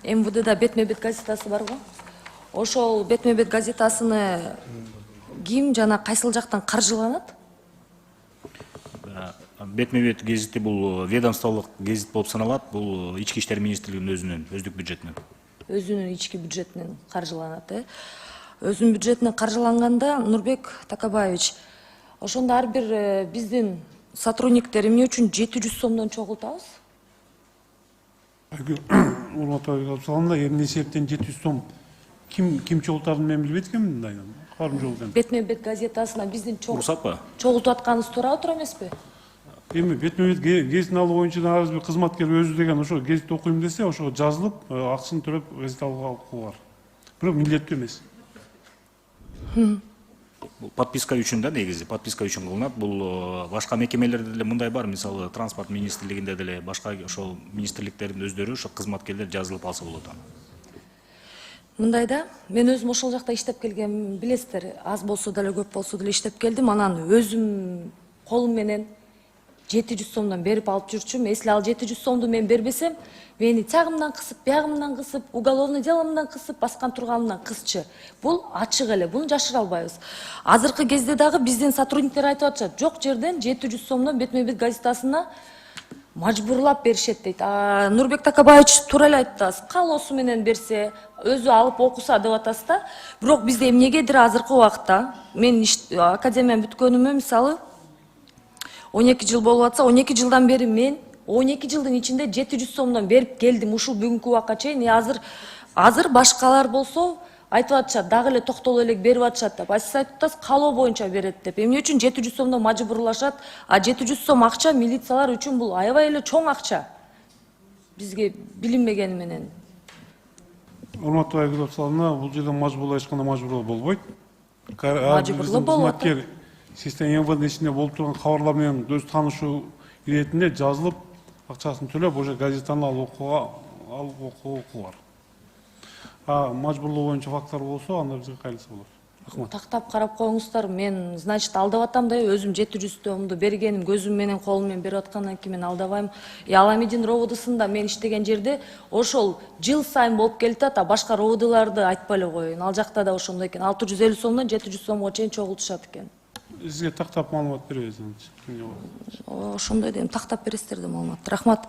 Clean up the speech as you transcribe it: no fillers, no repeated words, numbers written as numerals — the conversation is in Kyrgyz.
МВДда бетме бет газетасы бар го. Ошол бетме бет газетасыны ким жана кайсыл жактан каржыланат? Бетме бет гезити бул ведомстволук гезит болуп саналат. Бул Ички иштер министрлигинин өзүнүн өздүк бюджетинен. Өзүнүн ички бюджетинен каржыланат, Өзүнүн бюджетинен каржыланганда, Нурбек Такабаевич, ошондо ар бир биздин сотрудниктер эмне үчүн 700 сомдон чогултабыз? Эмне себептен 700 сом ким чогултарын мен билбейт экенмин да. Карым жолдон. Бетме бет газетасына биздин Уруксатпы? чогултуп атканыбыз туура эмеспи? Эми бетме бет гезитин алуу боюнча ар бир кызматкер өзү деген ошо гезитти окуйм десе, ошого жазылып, акчасын төлөп гезит алууга укугу бар. Бирок милдеттүү эмес. Подписка үчүн да негизи, подписка үчүн кылынат. Бул башка мекемелерде деле мындай бар, мисалы транспорт министрлигинде деле башка ошол министрликтердин өздөрү ошо кызматкерлер жазылып алса болот. Мындай да, мен өзүм ошол жакта иштеп келгем, билесиздер, аз болсо деле көп болсо деле иштеп келдим. Анан өзүм колум менен 700 сомдон берип алып жүрчүм. Эсли ал 700 сомду мен бербесем, мени тягымдан кысып, биягымдан кысып, уголовный деломдон кысып, баскан турганымдан кысчы. Бул ачык эле, буну жашыра албайбыз. Азыркы кезде дагы биздин сотрудниктер айтып атышат, жок жерден 700 сомдон бетме бет газетасына мажбурлап беришет дейт. Нурбек Такабаевич туура эле айтты. Каалоосу менен берсе, өзү алып окуса деп атасыз да. Бирок бизде эмнегедир азыркы убакта, мен академияны бүткөнүмө мисалы 12 жыл болуп атса, 12 жылдан бери мен 12 жылдын ичинде 700 сомдон берип келдим ушул бүгүнкү убакка чейин. Азыр башкалар болсо айтып атышат, дагы эле токтоло элек берип атышат деп. Сиз айтып атасыз, каалоо боюнча берет деп. Эмне үчүн 700 сомдон мажбурлашат? 700 сом акча милициялар үчүн бул аябай эле чоң акча. Бизге билинбегени менен. Урматтуу айгүл апсалына, бул жерде мажбурлоо эч кандай мажбурлоо болбойт. Мажбурлоо болот. Система МВД ичинде болуп турган кабарлар менен өз таанышуу иретинде жазылып, акчасын төлөп, ошо газетаны алып окууга бар. Мажбурлоо боюнча факттар болсо, анда бизге кайрылса болот. Рахмат. Тактап карап коюңуздар. Мен, значит, алдап атам да, өзүм 700 сомду бергеним, көзүм менен, колум менен берип аткандан кийин мен алдабайм. Аламедин роводусунда мен иштеген жерде ошол жыл сайын болуп келатат, башка роводуларды айтпай эле коеюн. Ал жакта да ошондой экен. 650 сомдон 700 сомго чейин чогултушат экен. Сизге тактап маалымат беребиз. Ошондой дейм, тактап бересиздер да маалымат. Рахмат.